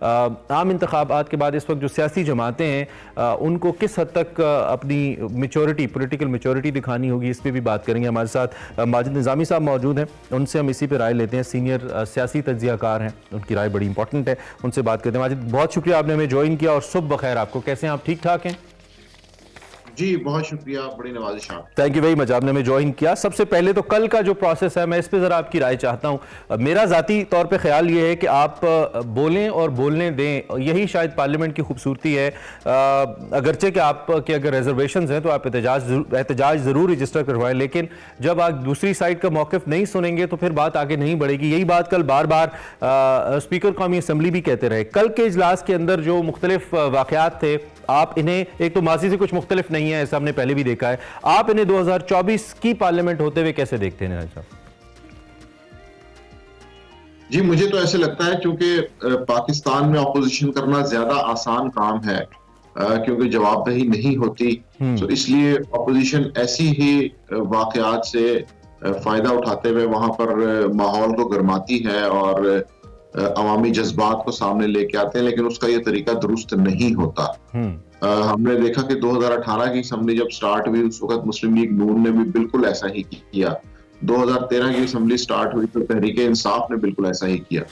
आम इंतखाबात के बाद इस वक्त जो सियासी जमातें हैं उनको किस हद तक अपनी मेचोरिटी, पॉलिटिकल मेचोरिटी दिखानी होगी, इस पर भी बात करेंगे। हमारे साथ माजिद निज़ामी साहब मौजूद हैं, उनसे हम इसी पर राय लेते हैं। सीनियर सियासी तज्ज़ियाकार हैं, उनकी राय बड़ी इंपॉर्टेंट है, उनसे बात करते हैं। माजिद, बहुत शुक्रिया आपने हमें ज्वाइन किया और सुबह बखैर आपको। कैसे हैं आप, ठीक ठाक हैं? जी बहुत शुक्रिया, बड़ी नवाजिश आप। थैंक यू वेरी मच, आपने हमें ज्वाइन किया। सबसे पहले तो कल का जो प्रोसेस है, मैं इस पे ज़रा आपकी राय चाहता हूँ। मेरा ज़ाती तौर पे ख्याल ये है कि आप बोलें और बोलने दें, यही शायद पार्लियामेंट की खूबसूरती है। अगरचे कि आपके अगर रिजर्वेशंस हैं तो आप एहतजाज ज़रूर रजिस्टर करवाएं, लेकिन जब आप दूसरी साइड का मौक़िफ़ नहीं सुनेंगे तो फिर बात आगे नहीं बढ़ेगी। यही बात कल बार बार स्पीकर कौमी असम्बली भी कहते रहे। कल के इजलास के अंदर जो मुख्तलिफ वाक़यात थे, आप इन्हें, एक तो माजी से कुछ मुख्तलिफ नहीं है, ऐसा हमने पहले भी देखा है, आप इन्हें 2024 की पार्लियामेंट होते हुए कैसे देखते हैं साहब? जी मुझे तो ऐसे लगता है क्योंकि पाकिस्तान में ऑपोजिशन करना ज्यादा आसान काम है, क्योंकि जवाबदेही नहीं होती, तो इसलिए ऑपोजिशन ऐसी ही वाकयात से फायदा उठाते हुए वहां पर माहौल को गरमाती है और अवामी जज्बात को सामने लेके आते हैं, लेकिन उसका ये तरीका दुरुस्त नहीं होता। हमने देखा कि 2018 की असम्बली जब स्टार्ट हुई उस वक्त मुस्लिम लीग नून ने भी बिल्कुल ऐसा ही किया। 2013 की असम्बली स्टार्ट हुई तो तहरीक इंसाफ ने बिल्कुल ऐसा ही किया।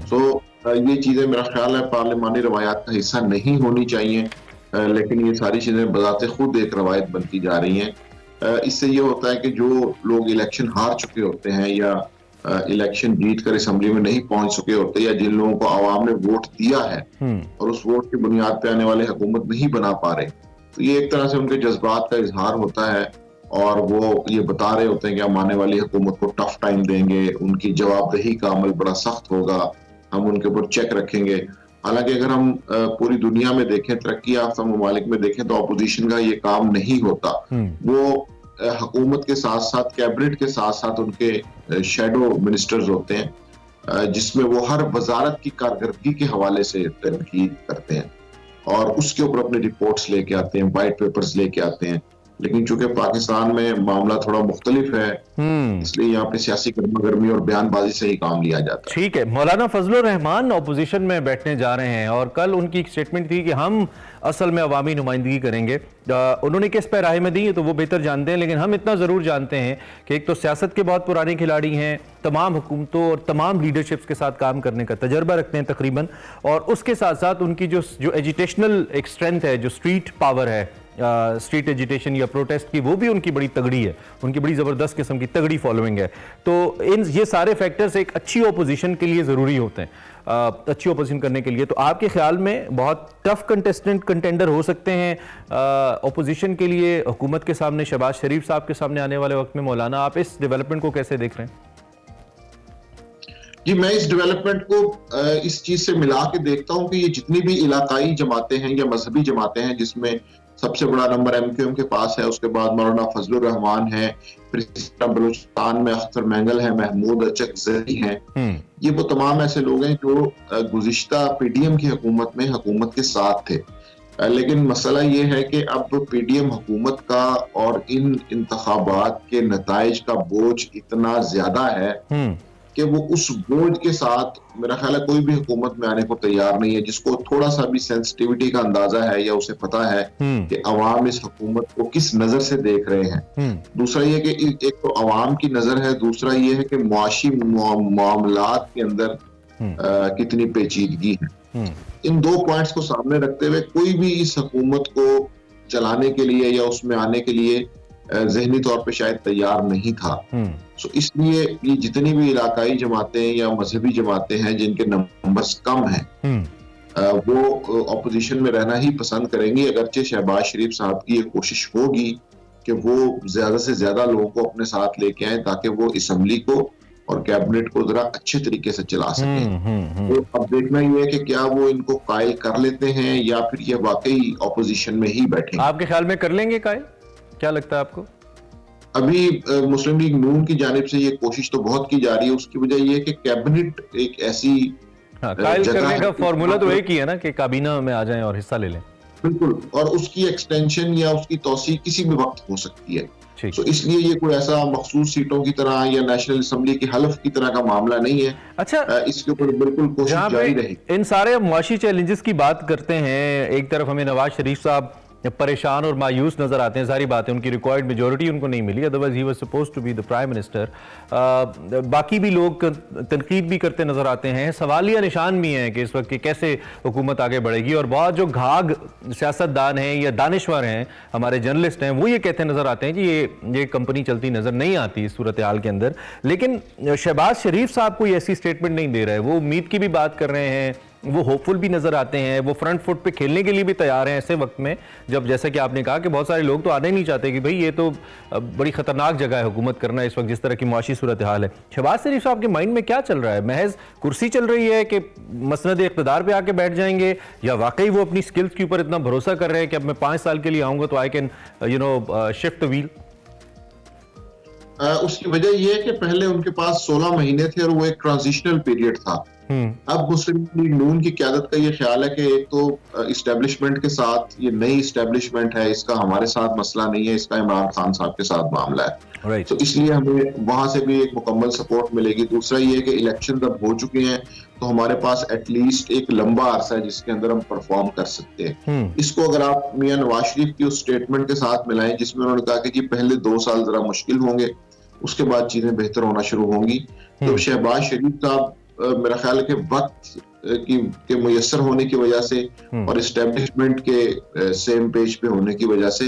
तो ये चीजें मेरा ख्याल है पार्लियामानी रवायात का हिस्सा नहीं होनी चाहिए, लेकिन ये सारी चीजें बजाते खुद एक रवायत बनती जा रही हैं। इससे ये होता है कि जो लोग इलेक्शन हार चुके होते हैं या इलेक्शन जीत कर असम्बली में नहीं पहुंच सके होते, या जिन लोगों को आवाम ने वोट दिया है और उस वोट की बुनियाद पे आने वाले हुकूमत नहीं बना पा रहे, तो ये एक तरह से उनके जज्बात का इजहार होता है और वो ये बता रहे होते हैं कि हम आने वाली हुकूमत को टफ टाइम देंगे, उनकी जवाबदेही का अमल बड़ा सख्त होगा, हम उनके ऊपर चेक रखेंगे। हालांकि अगर हम पूरी दुनिया में देखें, तरक्की याफ्ता ममालिक में देखें, तो अपोजिशन का ये काम नहीं होता। वो हुकूमत के साथ साथ कैबिनेट के साथ साथ उनके शेडो मिनिस्टर्स होते हैं, जिसमें वो हर वजारत की कारकर्दगी के हवाले से तनकीद करते हैं और उसके ऊपर अपनी रिपोर्ट्स लेके आते हैं, वाइट पेपर्स लेके आते हैं। लेकिन चूंकि पाकिस्तान में मामला थोड़ा मुख्तलिफ है, इसलिए यहाँ पे सियासी गर्मा-गर्मी और बयानबाजी से ही काम लिया जाता है। ठीक है, मौलाना फजलुर रहमान अपोजिशन में बैठने जा रहे हैं और कल उनकी एक स्टेटमेंट थी कि हम असल में अवामी नुमाइंदगी करेंगे। उन्होंने किस पे राय में दी है तो वो बेहतर जानते हैं, लेकिन हम इतना ज़रूर जानते हैं कि एक तो सियासत के बहुत पुराने खिलाड़ी हैं, तमाम हुकूमतों और तमाम लीडरशिप्स के साथ काम करने का तजर्बा रखते हैं तकरीबन, और उसके साथ साथ उनकी जो एजिटेशनल एक स्ट्रेंथ है, जो स्ट्रीट पावर है, स्ट्रीट एजिटेशन या प्रोटेस्ट की, वो भी उनकी बड़ी तगड़ी है, उनकी बड़ी ज़बरदस्त किस्म की तगड़ी फॉलोइंग है। तो ये सारे फैक्टर्स एक अच्छी ओपोजिशन के लिए ज़रूरी होते हैं, अच्छी ओपोजिशन करने के लिए। तो आपके ख्याल में बहुत टफ कंटेंडर हो सकते हैं ओपोजिशन के लिए हुकूमत के सामने, शहबाज शरीफ साहब के सामने आने वाले वक्त में? मौलाना, आप इस डेवलपमेंट को कैसे देख रहे हैं? जी मैं इस डेवलपमेंट को इस चीज से मिला के देखता हूँ कि ये जितनी भी इलाकाई जमातें हैं या मजहबी जमातें हैं, जिसमें सबसे बड़ा नंबर एमक्यूएम के पास है, उसके बाद मौलाना फजलुर रहमान है, फिर बलूचिस्तान में अख्तर मैंगल है, महमूद अचकजई हैं, ये वो तमाम ऐसे लोग हैं जो गुज़िश्ता पीडीएम की हुकूमत में हुकूमत के साथ थे। लेकिन मसला ये है कि अब पीडीएम हुकूमत का और इन इंतखाबात के नताइज का बोझ इतना ज्यादा है कि वो उस बोझ के साथ मेरा ख्याल है कोई भी हुकूमत में आने को तैयार नहीं है, जिसको थोड़ा सा भी सेंसिटिविटी का अंदाजा है या उसे पता है कि अवाम इस हुकूमत को किस नजर से देख रहे हैं। दूसरा ये कि एक तो अवाम की नजर है, दूसरा ये है कि मुआशी मामलात के अंदर कितनी पेचीदगी है। इन दो पॉइंट्स को सामने रखते हुए कोई भी इस हुकूमत को चलाने के लिए या उसमें आने के लिए ज़हनी तौर पे शायद तैयार नहीं था। सो इसलिए ये जितनी भी इलाकाई जमातें या मजहबी जमातें हैं जिनके नंबर्स कम हैं, वो ऑपोजिशन में रहना ही पसंद करेंगी, अगरचे शहबाज शरीफ साहब की ये कोशिश होगी कि वो ज्यादा से ज्यादा लोगों को अपने साथ लेके आए ताकि वो असम्बली को और कैबिनेट को जरा अच्छे तरीके से चला सकें। तो अब देखना ये है कि क्या वो इनको कायल कर लेते हैं या फिर ये वाकई ऑपोजिशन में ही बैठेंगे। आपके ख्याल में कर लेंगे कायल? क्या लगता है आपको? अभी मुस्लिम लीग नून की जानिब से ये कोशिश तो बहुत की जा रही है, उसकी वजह ये है कि कैबिनेट एक ऐसी कायल करने का फॉर्मूला तो एक ही है ना कि काबीना में आ जाएं और हिस्सा ले लें। बिल्कुल, और उसकी एक्सटेंशन या उसकी तौसीक किसी भी वक्त हो सकती है। तो इसलिए ये कोई ऐसा मखसूस सीटों की तरह या नेशनल असेंबली की हलफ की तरह का मामला नहीं है। अच्छा, इसके ऊपर बिल्कुल कोशिश जारी रहेगी। इन सारे मुआशी चैलेंजेस की बात करते हैं, एक तरफ हमें नवाज शरीफ साहब परेशान और मायूस नजर आते हैं, सारी बातें, उनकी रिक्वायर्ड मेजोरिटी उनको नहीं मिली, otherwise he was supposed to be the prime minister. बाकी भी लोग तनकीद भी करते नजर आते हैं, सवालिया निशान भी हैं कि इस वक्त की कैसे हुकूमत आगे बढ़ेगी, और बहुत जो घाघ सियासतदान हैं या दानिश्वर हैं, हमारे जर्नलिस्ट हैं, वो ये कहते नजर आते हैं कि ये कंपनी चलती नजर नहीं आती इस सूरत हाल के अंदर। लेकिन शहबाज शरीफ साहब कोई ऐसी स्टेटमेंट नहीं दे रहे, वो उम्मीद की भी बात कर रहे हैं, वो होपफुल भी नजर आते हैं, वो फ्रंट फुट पे खेलने के लिए भी तैयार हैं ऐसे वक्त में जब, जैसे कि आपने कहा कि बहुत सारे लोग तो आने नहीं चाहते कि भाई ये तो बड़ी खतरनाक जगह है हुकूमत करना इस वक्त, जिस तरह की मुआशी सूरत हाल है। शहबाज शरीफ साहब के माइंड में क्या चल रहा है? महज कुर्सी चल रही है कि मसनद इख्तिदार पे आके बैठ जाएंगे, या वाकई वो अपनी स्किल्स के ऊपर इतना भरोसा कर रहे हैं कि अब मैं 5 साल के लिए आऊंगा तो I can shift the wheel? उसकी वजह यह है कि पहले उनके पास 16 महीने थे और वो एक ट्रांजिशनल पीरियड था। अब मुस्लिम लीग नून की क़यादत का ये ख्याल है कि एक तो इस्टेब्लिशमेंट के साथ, ये नई इस्टेब्लिशमेंट है, इसका हमारे साथ मसला नहीं है, इसका इमरान खान साहब के साथ मामला है। तो इसलिए हमें वहां से भी एक मुकम्मल सपोर्ट मिलेगी। दूसरा ये है कि इलेक्शन अब हो चुके हैं तो हमारे पास एटलीस्ट एक लंबा अरसा है जिसके अंदर हम परफॉर्म कर सकते हैं। इसको अगर आप मियां नवाज शरीफ की उस स्टेटमेंट के साथ मिलाएं जिसमें उन्होंने कहा कि जी पहले 2 साल जरा मुश्किल होंगे, उसके बाद चीजें बेहतर होना शुरू होंगी, तो शहबाज शरीफ साहब मेरा ख्याल है कि वक्त के मुयस्सर होने की वजह से और इस्टेब्लिशमेंट के सेम पेज पे होने की वजह से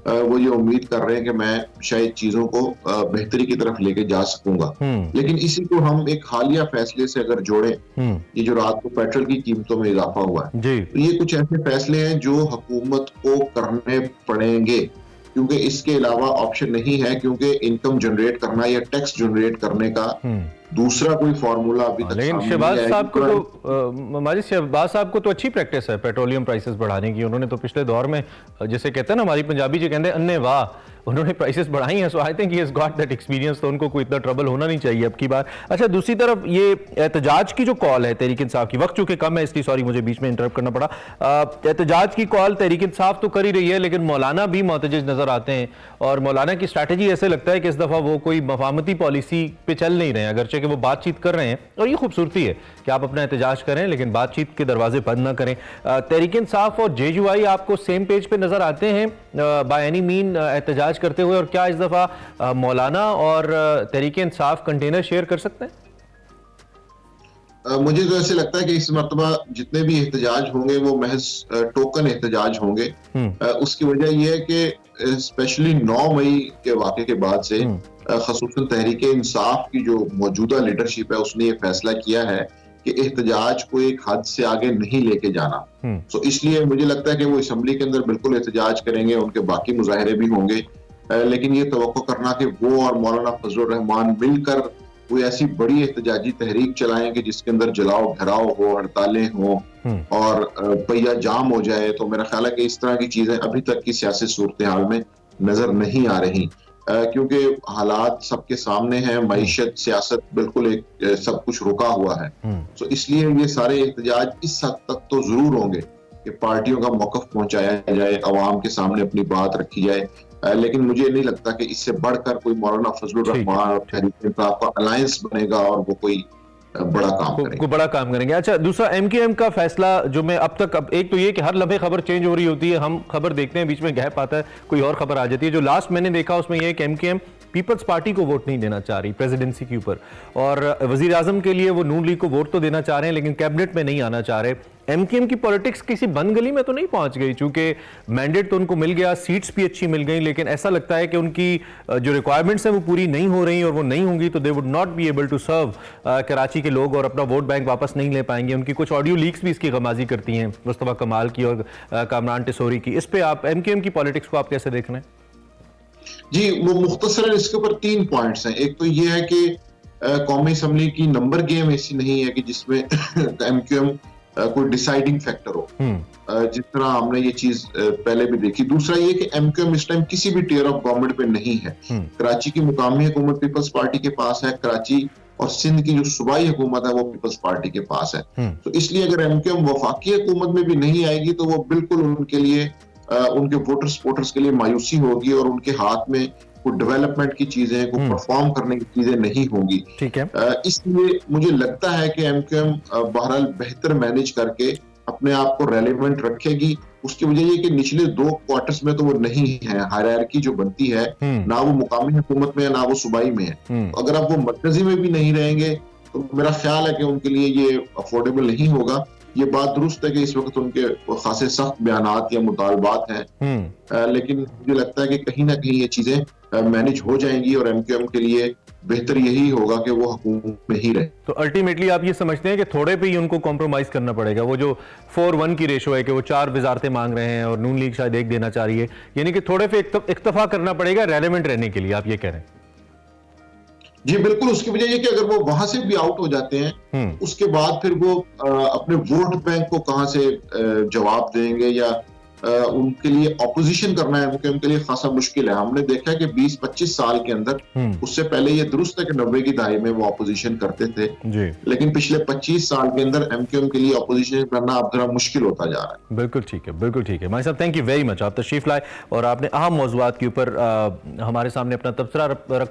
वो ये उम्मीद कर रहे हैं कि मैं शायद चीजों को बेहतरी की तरफ लेके जा सकूंगा। लेकिन इसी को हम एक हालिया फैसले से अगर जोड़ें, ये जो रात को पेट्रोल की कीमतों में इजाफा हुआ है, तो ये कुछ ऐसे फैसले हैं जो हुकूमत को करने पड़ेंगे, क्योंकि इसके अलावा ऑप्शन नहीं है, क्योंकि इनकम जनरेट करना या टैक्स जनरेट करने का दूसरा कोई फॉर्मूला अभी तक। लेकिन शहबाज साहब को तो माजिद शहबाज साहब को तो अच्छी प्रैक्टिस है पेट्रोलियम प्राइसेस बढ़ाने की। उन्होंने तो पिछले दौर में, जैसे कहते हैं ना हमारी पंजाबी जो कहते हैं अन्ने वाह, उन्होंने प्राइसेस बढ़ाई हैं। So I think he has got that experience, तो उनको कोई इतना ट्रबल होना नहीं चाहिए अब की बार। अच्छा, दूसरी तरफ ये एहतजाज की जो कॉल है तहरीक इंसाफ की, वक्त चूंकि कम है इसलिए सॉरी मुझे बीच में इंटरप्ट करना पड़ा। एहतजाज की कॉल तहरीक इंसाफ तो कर ही रही है, लेकिन मौलाना भी मुतजज नजर आते हैं, और मौलाना की स्ट्रैटेजी ऐसे लगता है कि इस दफा वो कोई मफाहमती पॉलिसी पे चल नहीं रहे हैं, अगरचे कि वो बातचीत कर रहे हैं, और ये खूबसूरती है कि आप अपना एहतजाज करें लेकिन बातचीत के दरवाजे बंद ना करें। तहरीक इंसाफ और JUI आपको सेम पेज पे नजर आते हैं बाय एनी मीन एहतजाज करते हुए, और क्या इस दफा मौलाना और तहरीक इंसाफ कंटेनर शेयर कर सकते हैं? मुझे तो ऐसे लगता है कि इस मरतबा जितने भी एहतजाज होंगे वो महज टोकन एहतजाज होंगे। उसकी वजह यह है कि स्पेशली 9 मई के वाक़े के बाद से ख़ुसूसन तहरीक इंसाफ की जो मौजूदा लीडरशिप है उसने ये फैसला किया है कि एहतजाज को एक हद से आगे नहीं लेके जाना। तो इसलिए मुझे लगता है कि वो असम्बली के अंदर बिल्कुल एहतजाज करेंगे, उनके बाकी मुजाहरे भी होंगे, लेकिन ये तवक्को करना कि वो और मौलाना फजलुर रहमान मिलकर कोई ऐसी बड़ी एहतजाजी तहरीक चलाएंगे जिसके अंदर जलाओ घराव हो, हड़तालें हो और पहिया जाम हो जाए, तो मेरा ख्याल है कि इस तरह की चीजें अभी तक की सियासी सूरत हाल में नजर नहीं आ रही, क्योंकि हालात सबके सामने हैं, मईशत, सियासत बिल्कुल एक सब कुछ रुका हुआ है। तो इसलिए ये सारे एहतजाज इस हद तक तो जरूर होंगे कि पार्टियों का मौकफ पहुंचाया जाए, अवाम के सामने अपनी बात रखी जाए, लेकिन मुझे नहीं लगता कि इससे बढ़कर कोई मौलाना फजलुर रहमान और तहरीक इंसाफ का अलायंस बनेगा और वो कोई बड़ा काम करेंगे। अच्छा, दूसरा MQM का फैसला जो मैं अब तक, अब एक तो ये कि हर लम्हे खबर चेंज हो रही होती है, हम खबर देखते हैं बीच में गैप आता है, कोई और खबर आ जाती है। जो लास्ट मैंने देखा उसमें यह है कि MQM पीपल्स पार्टी को वोट नहीं देना चाह रही प्रेसिडेंसी के ऊपर, और वजीर आजम के लिए वो नून लीग को वोट तो देना चाह रहे हैं लेकिन कैबिनेट में नहीं आना चाह रहे। MQM की पॉलिटिक्स किसी बंद गली में तो नहीं पहुंच गई, चूंकि मैंडेट तो उनको मिल गया, सीट्स भी अच्छी मिल गई, लेकिन ऐसा लगता है कि उनकी जो रिक्वायरमेंट्स हैं वो पूरी नहीं हो रही, और वो नहीं होंगी तो they would not be able to serve Karachi के लोग, और अपना वोट बैंक वापस नहीं ले पाएंगे। उनकी कुछ ऑडियो लीक्स भी इसकी गमाजी करती हैं, मुस्तफा कमाल की और कामरान टिसोरी की। इस पे आप MQM की पॉलिटिक्स को आप कैसे देख रहे हैं? जी, वो मुख्तसरन इसके ऊपर 3 पॉइंट्स हैं। एक तो ये है कि कौमी असम्बली की नंबर गेम ऐसी नहीं है कि जिसमें MQM कोई डिसाइडिंग फैक्टर हो, जिस तरह हमने ये चीज पहले भी देखी। दूसरा ये कि MQM इस टाइम किसी भी टियर ऑफ गवर्नमेंट पे नहीं है। कराची की मुकामी हुकूमत पीपल्स पार्टी के पास है, कराची और सिंध की जो सूबाई हुकूमत है वो पीपल्स पार्टी के पास है। तो इसलिए अगर एमक्यूएम वफाकी हुकूमत में भी नहीं आएगी तो वो बिल्कुल उनके लिए उनके वोटर्स के लिए मायूसी होगी और उनके हाथ में कोई डेवलपमेंट की चीजें, कोई परफॉर्म करने की चीजें नहीं होंगी। ठीक है। इसलिए मुझे लगता है कि एमक्यूएम बहरहाल बेहतर मैनेज करके अपने आप को रेलेवेंट रखेगी। उसकी वजह ये कि निचले 2 क्वार्टर्स में तो वो नहीं है, हायरार्की जो बनती है ना वो मुकामी हुकूमत में है ना वो सूबाई में है। तो अगर आप वो मरकजी में भी नहीं रहेंगे तो मेरा ख्याल है कि उनके लिए ये अफोर्डेबल नहीं होगा। ये बात दुरुस्त है कि इस वक्त उनके खासे सख्त बयानात या मुतालबात हैं, लेकिन मुझे लगता है कि कहीं ना कहीं ये चीजें मैनेज हो जाएंगी और एमक्यूएम के लिए बेहतर यही होगा कि वो हुकूमत में ही रहे। तो अल्टीमेटली आप ये समझते हैं कि थोड़े पे ही उनको कॉम्प्रोमाइज करना पड़ेगा? वो जो 4-1 की रेशो है कि वो 4 वजारतें मांग रहे हैं और नून लीग शायद 1 देना चाह रही है, यानी कि थोड़े पे इक्तफा करना पड़ेगा रेलेवेंट रहने के लिए, आप ये कह रहे हैं? जी बिल्कुल। उसकी वजह ये कि अगर वो वहां से भी आउट हो जाते हैं उसके बाद फिर वो अपने वोट बैंक को कहां से जवाब देंगे या उनके लिए ऑपोजिशन करना है उनके लिए खासा मुश्किल है। हमने देखा है कि 20-25 साल के अंदर, उससे पहले ये दुरुस्त है कि 90 की दहाई में वो ऑपोजिशन करते थे जी। लेकिन पिछले 25 साल के अंदर एमक्यूएम के लिए ऑपोजिशन करना अब जरा मुश्किल होता जा रहा है। बिल्कुल ठीक है, बिल्कुल ठीक है। भाई साहब थैंक यू वेरी मच, आप तशरीफ लाए और आपने अहम मौज़ूआत के ऊपर हमारे सामने अपना तबसरा रखा।